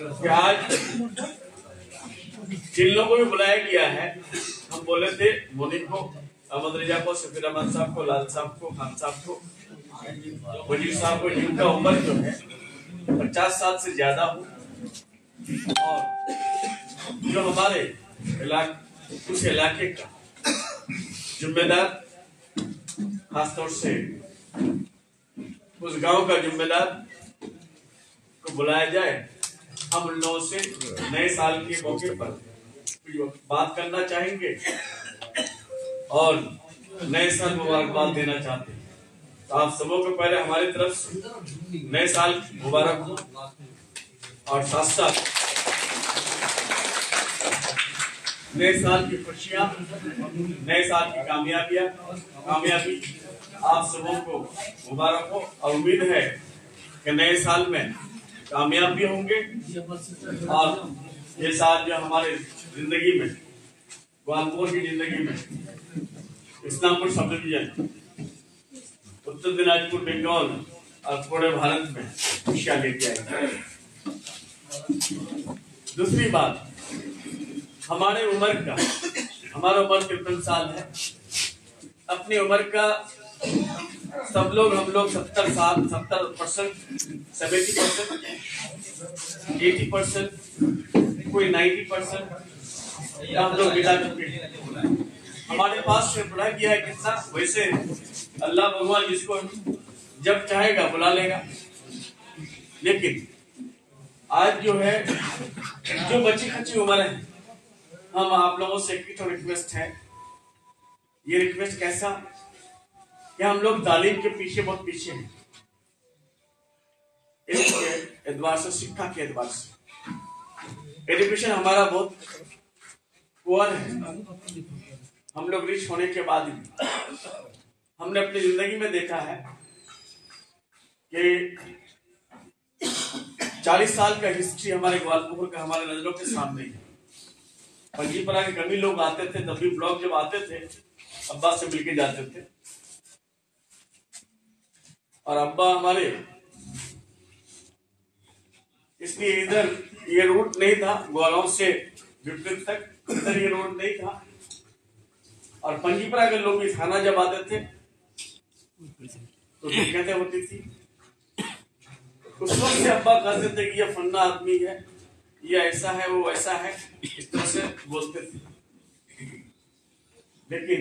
कि आज जिन लोगों को बुलाया गया है, हम बोले थे मोनिक को, अहमद रजा को, सफीर अहमद साहब को, लाल साहब को, खान साहब को, वजीर साहब को, जिनका उम्र जो है 50 साल से ज्यादा हो और जो हमारे उस इलाके का जिम्मेदार, खासतौर से उस गांव का जिम्मेदार को बुलाया जाए। हम उन लोगों से नए साल के मौके पर बात करना चाहेंगे और नए साल मुबारकबाद देना चाहते हैं। तो आप सबों को पहले हमारी तरफ से नए साल मुबारक हो और साथ साथ नए साल की खुशियां, नए साल की कामयाबी आप सबों को मुबारक हो और उम्मीद है कि नए साल में कामयाब भी होंगे और ये साल जो हमारे जिंदगी में, ग्वालपुर की जिंदगी में, इस्लामपुर सब डिवीजन, उत्तर दिनाजपुर, बंगाल और पूरे भारत में खुशियां लेके आएंगे। दूसरी बात, हमारा उम्र 53 साल है। अपनी उम्र का सब लोग, हम लोग 70%, 70%, 80%, कोई 90% हम लोग मिला चुके हैं। हमारे पास से बुला गया है कितना, वैसे अल्लाह भगवान जिसको जब चाहेगा बुला लेगा। लेकिन आज जो है, जो बच्ची खच्ची उम्र है, हम आप लोगों से एक रिक्वेस्ट है। ये रिक्वेस्ट कैसा कि हम लोग तालीम के पीछे बहुत पीछे हैं, इसके एतबार से, शिक्षा के एतबार से। एजुकेशन हमारा बहुत पुअर है। हम लोग रिच होने के बाद भी हमने अपनी जिंदगी में देखा है कि 40 साल का हिस्ट्री हमारे ग्वालपुर का हमारे नजरों के सामने है। पंजीपरा के कभी लोग आते थे, तभी ब्लॉग जब आते थे अब्बा से मिलके जाते थे और अब्बा हमारे, इसलिए इधर ये रूट नहीं था, ग्वालों से विपरीत तक इधर ये रोड नहीं था। और पंजीपरा के लोग भी थाना जब आते थे तो दिक्कतें होती थी। उस वक्त से अब्बा कहते थे कि ये फन्ना आदमी है, ये ऐसा है, वो ऐसा है, इस तरह से बोलते थे। लेकिन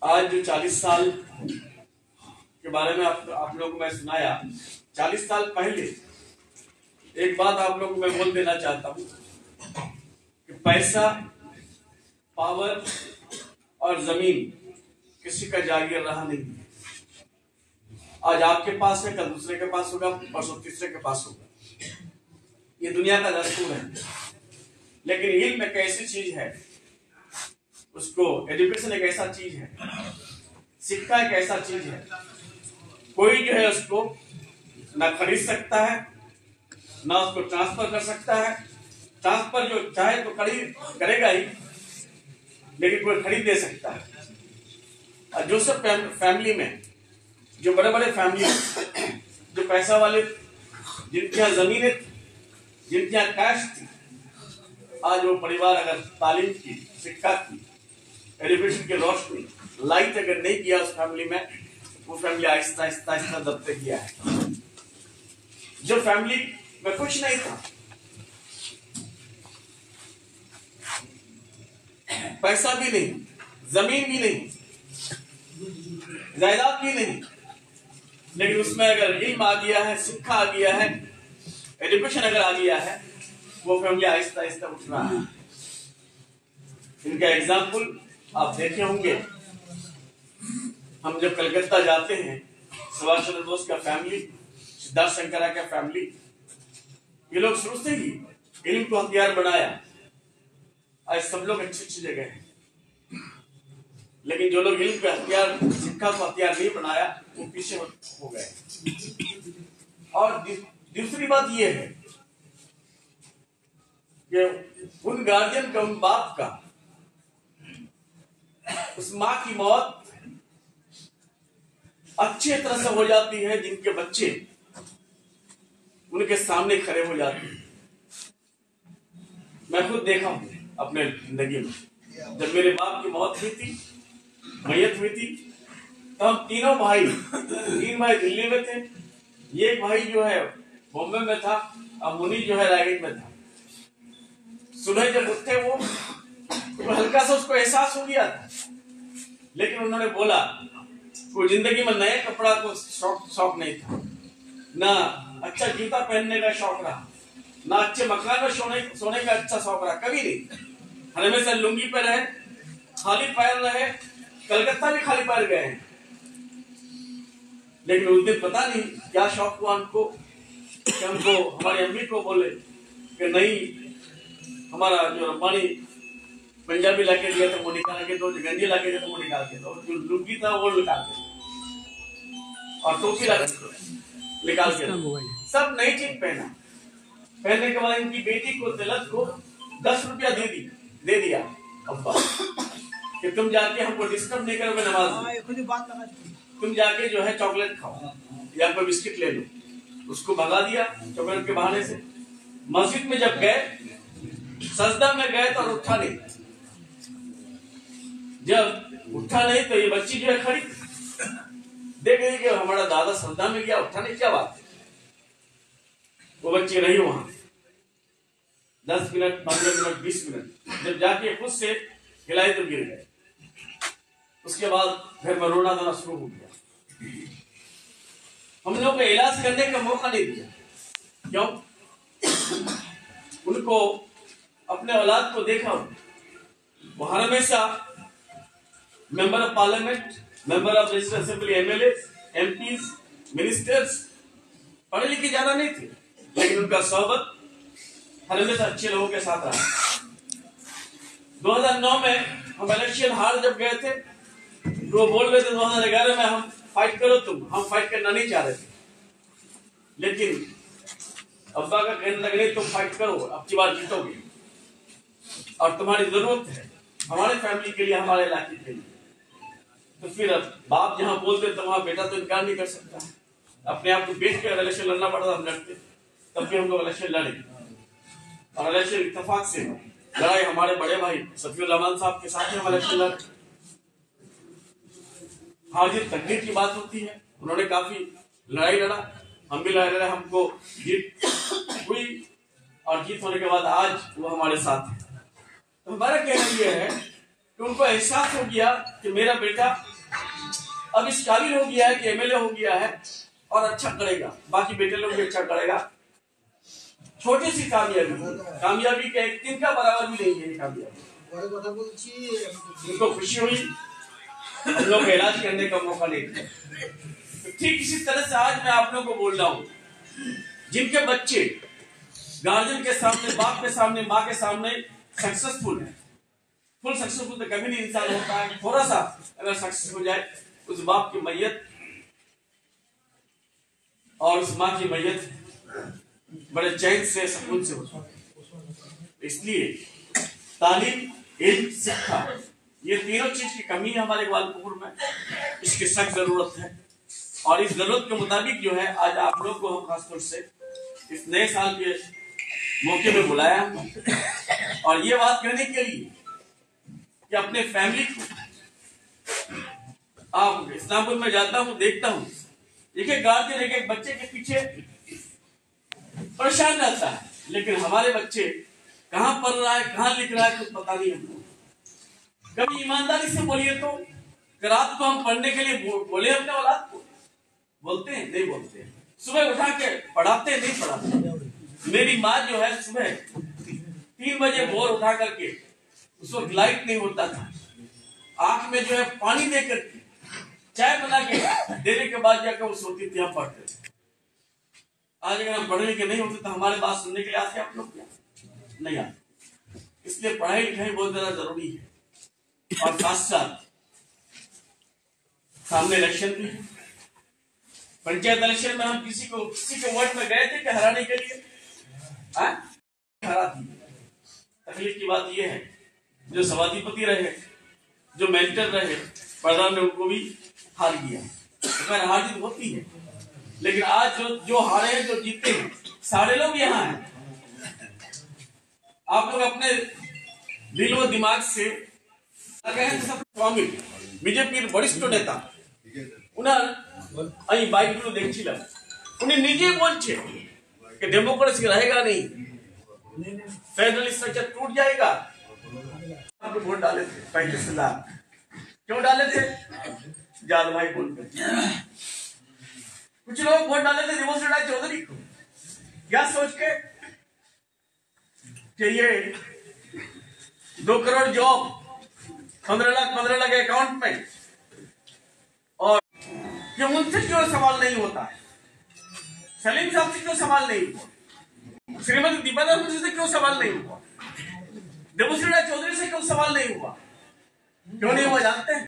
आज जो 40 साल के बारे में आप लोगों को मैं सुनाया, 40 साल पहले एक बात आप लोगों को मैं बोल देना चाहता हूं कि पैसा, पावर और जमीन किसी का जागीर रहा नहीं। आज आपके पास है, कल दूसरे के पास होगा, परसों तीसरे के पास होगा। ये दुनिया का दस्तूर है। लेकिन इल्म एक ऐसी चीज है, उसको, एजुकेशन एक ऐसा चीज है, शिक्षा एक ऐसा चीज है, कोई जो है उसको ना खरीद सकता है, ना उसको ट्रांसफर कर सकता है। ट्रांसफर जो चाहे तो खरीद करेगा ही, लेकिन कोई खरीद दे सकता है। और जो सब फैमिली में, जो बड़े बड़े फैमिली, जो पैसा वाले, जिनके यहाँ जमीनें थी, जिनके यहाँ कैश थी, आज वो परिवार अगर तालीम की, शिक्षा की, एजुकेशन की रोशनी, लाइट अगर नहीं किया उस फैमिली में, वो फैमिली आहिस्ता आहिस्ता आहिस्ता दबते गया है। जो फैमिली में कुछ नहीं था, पैसा भी नहीं, जमीन भी नहीं, जायदाद भी नहीं, लेकिन उसमें अगर इल्म आ गया है, शिक्षा आ गया है, एजुकेशन अगर आ गया है, वो फैमिली आहिस्ता आहिस्ता उठ रहा है। इनका एग्जाम्पल आप देखे होंगे। हम जब कलकत्ता जाते हैं, सुभाष चंद्र बोस का फैमिली, सिद्धार्थ शंकरा का फैमिली, ये लोग शुरू से ही इल्म को हथियार बनाया। आज सब लोग अच्छी अच्छी जगह हैं, लेकिन जो लोग इल्म का हथियार, शिक्षा को हथियार नहीं बनाया, वो पीछे हो गए। और दूसरी बात ये है कि उन गार्जियन का, उन बाप का, उस माँ की मौत अच्छी तरह से हो जाती है जिनके बच्चे उनके सामने खड़े हो जाते हैं। मैं खुद देखा हूं अपने जिंदगी में, जब मेरे बाप की मौत हुई थी, मैयत हुई थी, तो हम तीन भाई दिल्ली में थे। ये एक भाई जो है बॉम्बे में था, और मुनि जो है रायगढ़ में था। सुबह जब उठे वो हल्का सा उसको एहसास हो गया था, लेकिन उन्होंने बोला वो जिंदगी में नए कपड़ा को शौक नहीं था, ना अच्छा जूता पहनने का शौक रहा, ना अच्छे मकान में सोने का अच्छा शौक रहा, कभी नहीं। हमेशा लुंगी पे रहे, खाली पैर रहे, कलकत्ता भी खाली पैर गए हैं। लेकिन उस दिन पता नहीं क्या शौक हुआ उनको कि हमको हमारी अम्मी को बोले कि नहीं, हमारा जो रब्बानी पंजाबी लाके दिया था वो निकाल के दो, गंजी लाके दिया था वो निकाल के दो, जो लुंगी था वो निकाल के दो, और टोपी निकाल के दो। सब नई चीज पहनने के बाद इनकी बेटी को तिलक को 10 रुपया दे दिया अब्बा कि तुम जाके हमको डिस्टर्ब नहीं करोगे नमाज, तुम जाके जो है चॉकलेट खाओ या कोई बिस्किट ले लो। उसको भगा दिया चॉकलेट के बहाने से। मस्जिद में जब गए, सजदा में गए तो उठा नहीं। जब उठा नहीं तो ये बच्ची जो है खड़ी देख रही कि हमारा दादा सजदा में गया, उठा नहीं, क्या बात है। वो बच्ची रही वहां 10 मिनट, 15 मिनट, 20 मिनट, जब जाके खुद से हिलाई तो गिर गए। उसके बाद घर में रोना धोना शुरू हो गया। हम लोग को इलाज करने का मौका नहीं दिया। क्यों? उनको अपने औलाद को देखा, वो हमेशा member of parliament, member of legislative assembly, MLA, MPs, ministers, पढ़े लिखे ज्यादा नहीं थे, लेकिन उनका सोहबत हमेशा अच्छे लोगों के साथ रहा। 2009 में हम इलेक्शन हार जब गए थे, तो वो बोल रहे थे 2011 में हम फाइट करो तुम, हम फाइट करना नहीं चाह रहे थे, लेकिन अब्बा का कहने लगे तुम फाइट करो, अब की बार जीतोगे, और तुम्हारी जरूरत है हमारे फैमिली के लिए, हमारे इलाके के लिए। तो फिर अब बाप जहां बोलते तो वहां बेटा तो इनकार नहीं कर सकता। अपने आप को बेच कर इलेक्शन लड़ना पड़ता, हम लड़ते, तब भी हम लोग इलेक्शन लड़े, और इलेक्शन इत्तेफाक से लड़ाई हमारे बड़े भाई सफीउर रहमान साहब के साथ हम इलेक्शन लड़े। हार जीत तकदीर की बात होती है, उन्होंने काफी लड़ाई लड़ा, हम भी लड़ाई लड़े, हमको जीत हुई, और जीत होने के बाद आज वो हमारे साथ है। तो हमारा कहना यह है कि उनको एहसास हो गया कि मेरा बेटा अब इस काबिल हो गया है कि एमएलए हो गया है और अच्छा करेगा, बाकी बेटे लोग भी अच्छा करेगा। छोटी सी कामयाबी का एक दिन का बराबर भी नहीं है कामयाबी। उनको खुशी हुई, हम लोग का इलाज करने का मौका नहीं दिया। तो ठीक इसी तरह से आज मैं आप लोगों को बोल रहा हूँ, जिनके बच्चे गार्जियन के सामने, बाप के सामने, माँ के सामने सक्सेसफुल है, फुल सक्सेसफुल तो कभी नहीं इंसान होता है, थोड़ा सा अगर सक्सेस हो जाए, उस बाप की मैयत और उस माँ की मैयत बड़े चैन से, सुकून से होता है। इसलिए तालीम, इल्म, शिक्षा, ये तीनों चीज की कमी है हमारे ग्वालपुर में, इसकी सख्त जरूरत है। और इस जरूरत के मुताबिक जो है आज आप लोग को हम खासतौर से इस नए साल के मौके में बुलाया, और ये बात कहने के लिए कि अपने फैमिली को, आप इस्लामपुर में जाता हूँ, देखता हूँ, एक गार्जियन एक बच्चे के पीछे परेशान रहता है, लेकिन हमारे बच्चे कहाँ पढ़ रहा है, कहाँ लिख रहा है, कुछ पता नहीं हमको। कभी ईमानदारी से बोलिए तो रात को हम पढ़ने के लिए बोले अपने औलाद को, बोलते हैं? नहीं बोलते। सुबह उठा के पढ़ाते नहीं पढ़ाते। मेरी माँ जो है सुबह 3 बजे भोर उठा करके, उस वक्त लाइट नहीं होता था, आंख में जो है पानी दे करके चाय बना के देने के बाद जाकर वो सोती थी, हम पढ़ते थे। आज अगर हम पढ़े लिखे नहीं होते तो हमारे बात सुनने के लिए आते आप लोग? क्या नहीं आते। इसलिए पढ़ाई लिखाई बहुत ज्यादा जरूरी है। और साथ साथ सामने इलेक्शन भी है, पंचायत इलेक्शन में हम किसी के वोट में गए थे कि हराने के लिए, हरा थी। तकलीफ की बात यह है, जो सभाधिपति रहे, जो मेंटर रहे, प्रधान ने उनको भी हार गया। तो हार जीत होती है, लेकिन आज जो हारे हैं, जो जीते हैं, सारे लोग यहाँ हैं। आप लोग अपने दिल व दिमाग से स्वामी बीजेपी वरिष्ठ नेता उन्हें बाइक देखছিলাম उन्हें निजे बोलছে कि डेमोक्रेसी रहेगा नहीं, फेडरल स्ट्रक्चर टूट जाएगा। आप वोट डाले थे 35 लाख, क्यों डाले थे? जाद भाई बोलते। कुछ लोग वोट डाले थे देवश्री राय चौधरी को, क्या सोच के कि ये 2 करोड़ जॉब 15 लाख अकाउंट में, और ये उनसे क्यों सवाल नहीं होता है? सलीम साहब से क्यों सवाल नहीं हुआ? श्रीमती दीपादा मुझे से क्यों सवाल नहीं हुआ? देवश्री राय चौधरी से क्यों सवाल नहीं हुआ? क्यों नहीं हुआ जानते हैं?